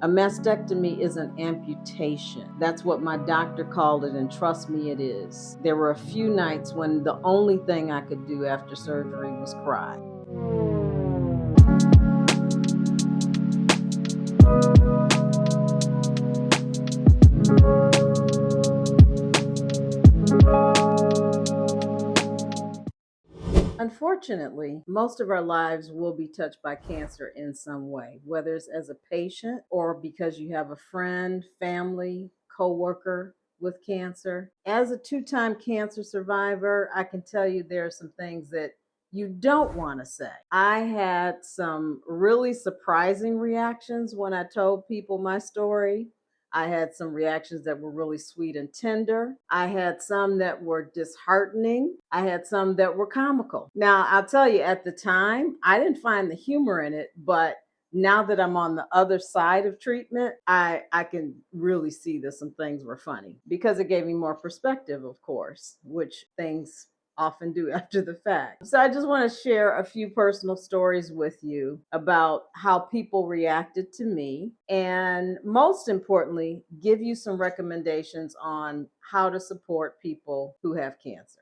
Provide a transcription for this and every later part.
A mastectomy is an amputation. That's what my doctor called it, and trust me, it is. There were a few nights when the only thing I could do after surgery was cry. Unfortunately, most of our lives will be touched by cancer in some way, whether it's as a patient or because you have a friend, family, coworker with cancer. As a two-time cancer survivor, I can tell you there are some things that you don't want to say. I had some really surprising reactions when I told people my story. I had some reactions that were really sweet and tender. I had some that were disheartening. I had some that were comical. Now, I'll tell you, at the time, I didn't find the humor in it, but now that I'm on the other side of treatment, I can really see that some things were funny because it gave me more perspective, of course, which things often do after the fact. So I just want to share a few personal stories with you about how people reacted to me, and most importantly, give you some recommendations on how to support people who have cancer.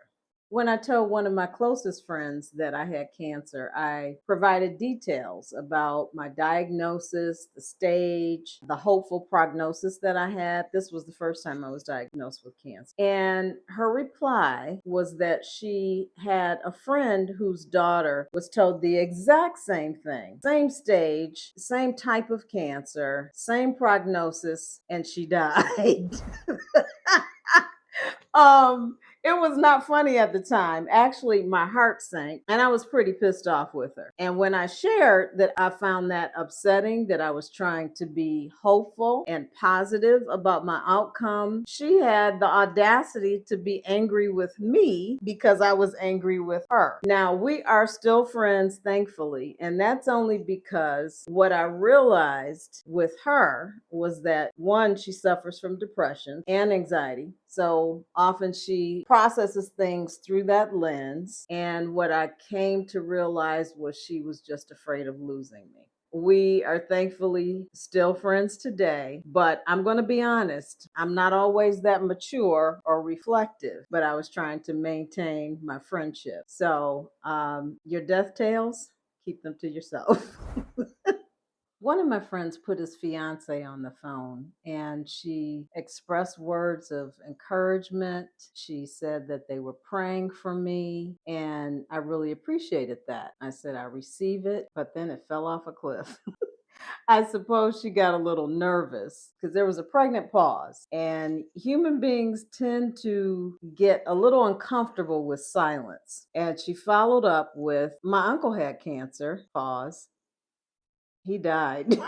When I told one of my closest friends that I had cancer, I provided details about my diagnosis, the stage, the hopeful prognosis that I had. This was the first time I was diagnosed with cancer. And her reply was that she had a friend whose daughter was told the exact same thing, same stage, same type of cancer, same prognosis, and she died. um it was not funny at the time. Actually, my heart sank and I was pretty pissed off with her. And when I shared that I found that upsetting, that I was trying to be hopeful and positive about my outcome, she had the audacity to be angry with me because I was angry with her. Now, we are still friends, thankfully, and that's only because what I realized with her was that, one, she suffers from depression and anxiety. So often she processes things through that lens. And what I came to realize was she was just afraid of losing me. We are thankfully still friends today, but I'm going to be honest, I'm not always that mature or reflective, but I was trying to maintain my friendship. So, your death tales, keep them to yourself. One of my friends put his fiance on the phone and she expressed words of encouragement. She said that they were praying for me, and I really appreciated that. I said, I receive it, but then it fell off a cliff. I suppose she got a little nervous because there was a pregnant pause, and human beings tend to get a little uncomfortable with silence. And she followed up with, my uncle had cancer, pause. He died.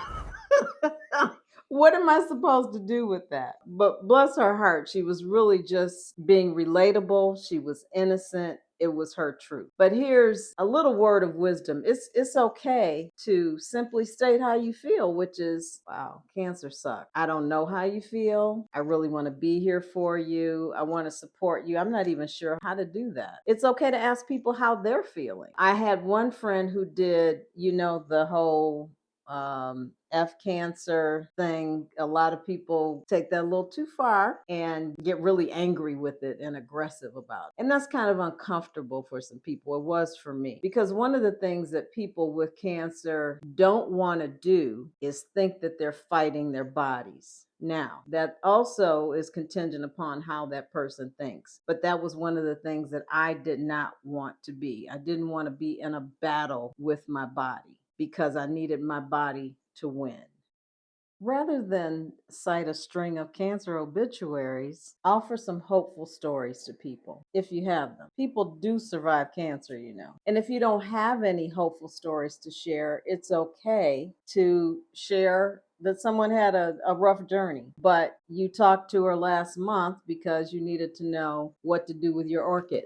What am I supposed to do with that? But bless her heart, she was really just being relatable. She was innocent. It was her truth. But here's a little word of wisdom. It's okay to simply state how you feel, which is, wow, cancer sucks. I don't know how you feel. I really want to be here for you. I want to support you. I'm not even sure how to do that. It's okay to ask people how they're feeling. I had one friend who did, the whole F cancer thing. A lot of people take that a little too far and get really angry with it and aggressive about it. And that's kind of uncomfortable for some people. It was for me. Because one of the things that people with cancer don't want to do is think that they're fighting their bodies. Now, that also is contingent upon how that person thinks. But that was one of the things that I did not want to be. I didn't want to be in a battle with my body because I needed my body to win. Rather than cite a string of cancer obituaries, offer some hopeful stories to people if you have them. People do survive cancer. And if you don't have any hopeful stories to share, it's okay to share that someone had a rough journey, but you talked to her last month because you needed to know what to do with your orchid.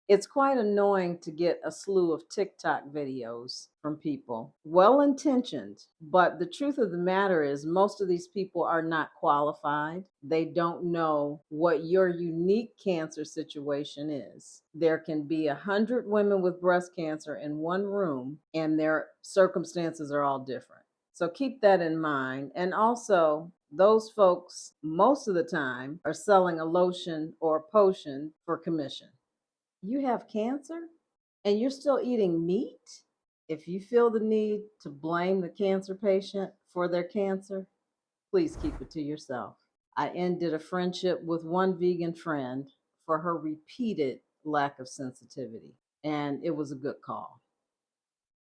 It's quite annoying to get a slew of TikTok videos from people, well intentioned, but the truth of the matter is, most of these people are not qualified. They don't know what your unique cancer situation is. There can be 100 women with breast cancer in one room, and their circumstances are all different. So keep that in mind. And also, those folks, most of the time, are selling a lotion or a potion for commission. You have cancer and you're still eating meat? If you feel the need to blame the cancer patient for their cancer, please keep it to yourself. I ended a friendship with one vegan friend for her repeated lack of sensitivity, and it was a good call.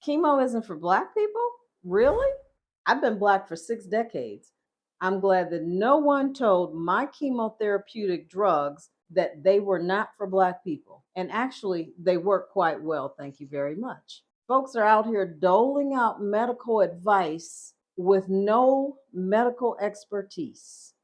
Chemo isn't for Black people? Really? I've been Black for 6 decades. I'm glad that no one told my chemotherapeutic drugs that they were not for Black people. And actually, they work quite well, thank you very much. Folks are out here doling out medical advice with no medical expertise.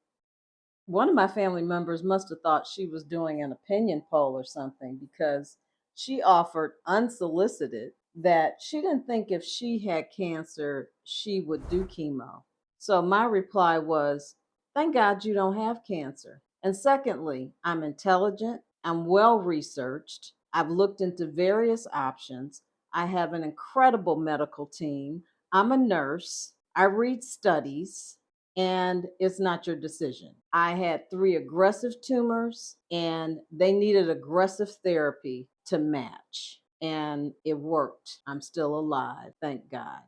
One of my family members must have thought she was doing an opinion poll or something because she offered unsolicited that she didn't think if she had cancer, she would do chemo. So my reply was, thank God you don't have cancer. And secondly, I'm intelligent, I'm well researched, I've looked into various options, I have an incredible medical team, I'm a nurse, I read studies, and it's not your decision. I had 3 aggressive tumors and they needed aggressive therapy to match. And it worked. I'm still alive, thank God.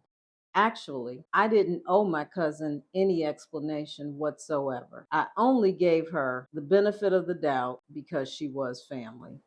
Actually, I didn't owe my cousin any explanation whatsoever. I only gave her the benefit of the doubt because she was family.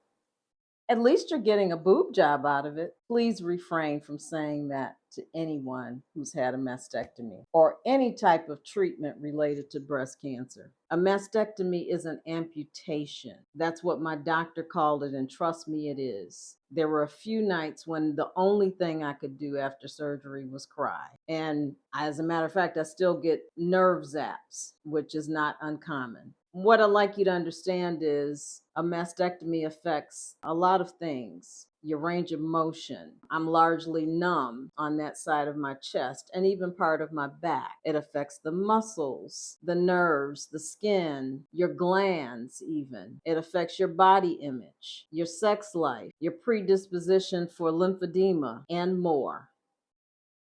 At least you're getting a boob job out of it. Please refrain from saying that to anyone who's had a mastectomy or any type of treatment related to breast cancer. A mastectomy is an amputation. That's what my doctor called it, and trust me, it is. There were a few nights when the only thing I could do after surgery was cry. And as a matter of fact, I still get nerve zaps, which is not uncommon. What I'd like you to understand is a mastectomy affects a lot of things. Your range of motion. I'm largely numb on that side of my chest and even part of my back. It affects the muscles, the nerves, the skin, your glands, even. It affects your body image, your sex life, your predisposition for lymphedema, and more.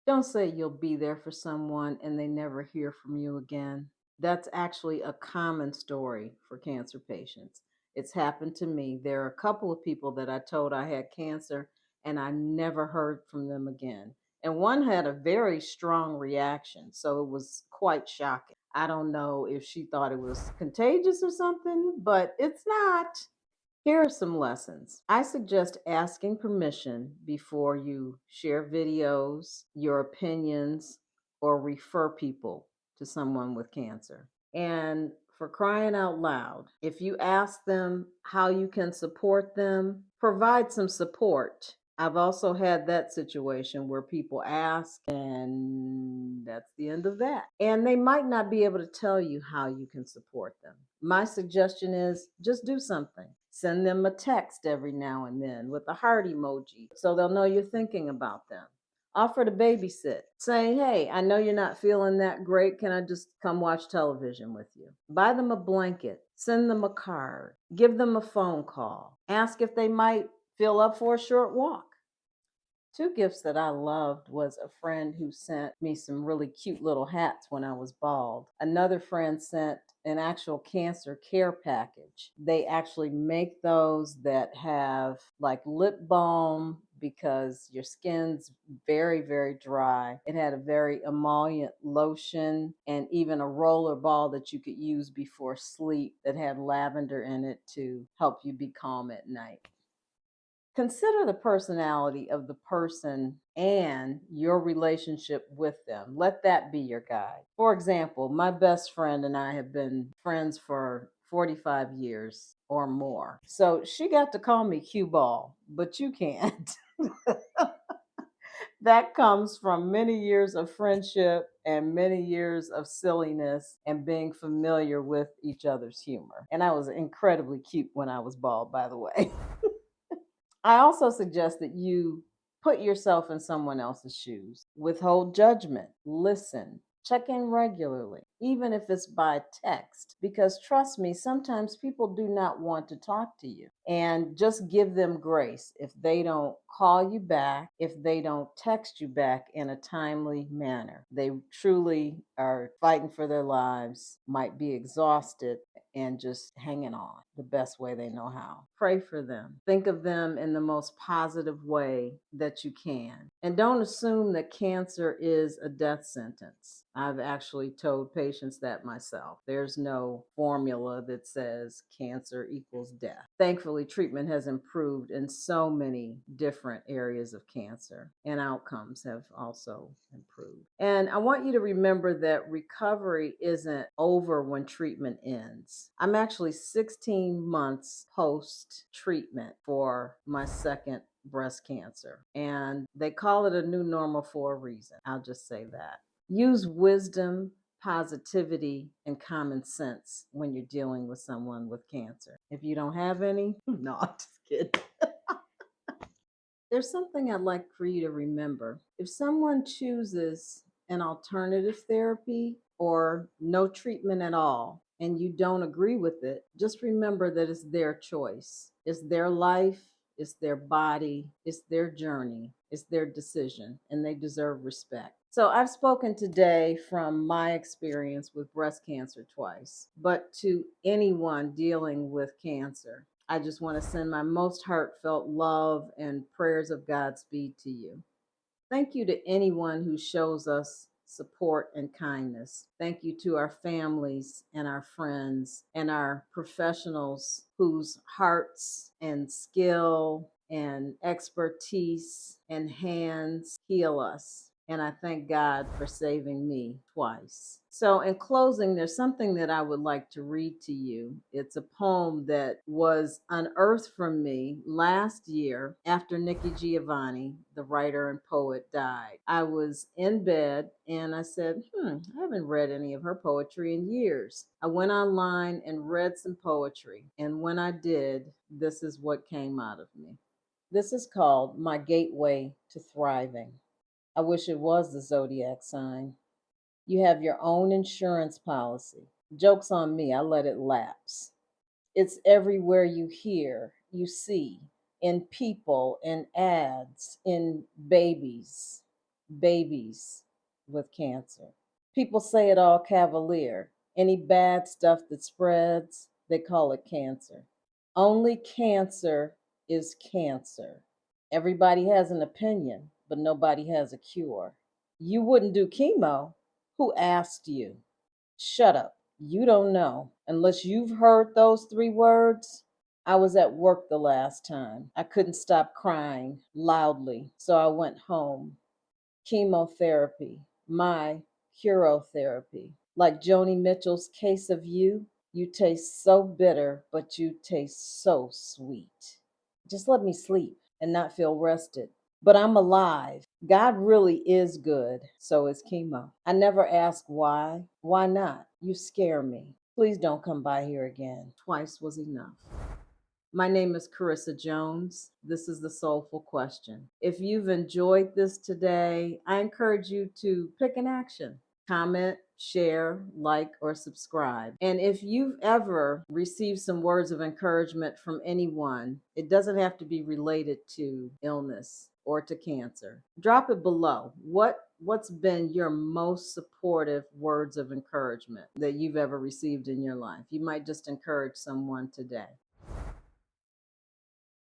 Don't say you'll be there for someone and they never hear from you again. That's actually a common story for cancer patients. It's happened to me. There are a couple of people that I told I had cancer and I never heard from them again. And one had a very strong reaction, so it was quite shocking. I don't know if she thought it was contagious or something, but it's not. Here are some lessons. I suggest asking permission before you share videos, your opinions, or refer people to someone with cancer. And for crying out loud, if you ask them how you can support them, provide some support. I've also had that situation where people ask, and that's the end of that. And they might not be able to tell you how you can support them. My suggestion is just do something. Send them a text every now and then with a heart emoji so they'll know you're thinking about them. Offer to babysit. Say, hey, I know you're not feeling that great. Can I just come watch television with you? Buy them a blanket. Send them a card. Give them a phone call. Ask if they might feel up for a short walk. 2 gifts that I loved was a friend who sent me some really cute little hats when I was bald. Another friend sent an actual cancer care package. They actually make those that have like lip balm because your skin's very, very dry. It had a very emollient lotion and even a roller ball that you could use before sleep that had lavender in it to help you be calm at night. Consider the personality of the person and your relationship with them. Let that be your guide. For example, my best friend and I have been friends for 45 years or more. So she got to call me cue ball, but you can't. That comes from many years of friendship and many years of silliness and being familiar with each other's humor. And I was incredibly cute when I was bald, by the way. I also suggest that you put yourself in someone else's shoes. Withhold judgment. Listen. Check in regularly, even if it's by text, because trust me, sometimes people do not want to talk to you. and just give them grace. If they don't call you back, if they don't text you back in a timely manner, they truly are fighting for their lives, might be exhausted, and just hanging on the best way they know how. Pray for them. Think of them in the most positive way that you can. And don't assume that cancer is a death sentence. I've actually told patients that myself. There's no formula that says cancer equals death. Thankfully, treatment has improved in so many different areas of cancer, and outcomes have also improved. And I want you to remember that recovery isn't over when treatment ends. I'm actually 16 months post treatment for my second breast cancer, and they call it a new normal for a reason. I'll just say that. Use wisdom, positivity, and common sense when you're dealing with someone with cancer. If you don't have any, no, I'm just kidding. There's something I'd like for you to remember. If someone chooses an alternative therapy or no treatment at all, and you don't agree with it, just remember that it's their choice. It's their life, it's their body, it's their journey, it's their decision, and they deserve respect. So I've spoken today from my experience with breast cancer twice, but to anyone dealing with cancer, I just want to send my most heartfelt love and prayers of Godspeed to you. Thank you to anyone who shows us support and kindness. Thank you to our families and our friends and our professionals whose hearts and skill and expertise and hands heal us. And I thank God for saving me twice. So, in closing, there's something that I would like to read to you. It's a poem that was unearthed from me last year after Nikki Giovanni, the writer and poet, died. I was in bed and I said, I haven't read any of her poetry in years. I went online and read some poetry. And when I did, this is what came out of me. This is called My Gateway to Thriving. I wish it was the zodiac sign. You have your own insurance policy. Joke's on me, I let it lapse. It's everywhere you hear, you see, in people, in ads, in babies with cancer. People say it all cavalier. Any bad stuff that spreads, they call it cancer. Only cancer is cancer. Everybody has an opinion, but nobody has a cure. You wouldn't do chemo. Who asked you? Shut up. You don't know. Unless you've heard those three words. I was at work the last time. I couldn't stop crying loudly, so I went home. Chemotherapy, my hero therapy. Like Joni Mitchell's Case of You, you taste so bitter, but you taste so sweet. Just let me sleep and not feel rested. But I'm alive. God really is good, so is chemo. I never ask why. Why not? You scare me. Please don't come by here again. Twice was enough. My name is Carissa Jones. This is the Soulful Question. If you've enjoyed this today, I encourage you to pick an action. Comment, share, like, or subscribe. And if you've ever received some words of encouragement from anyone, it doesn't have to be related to illness or to cancer. Drop it below. What's been your most supportive words of encouragement that you've ever received in your life? You might just encourage someone today.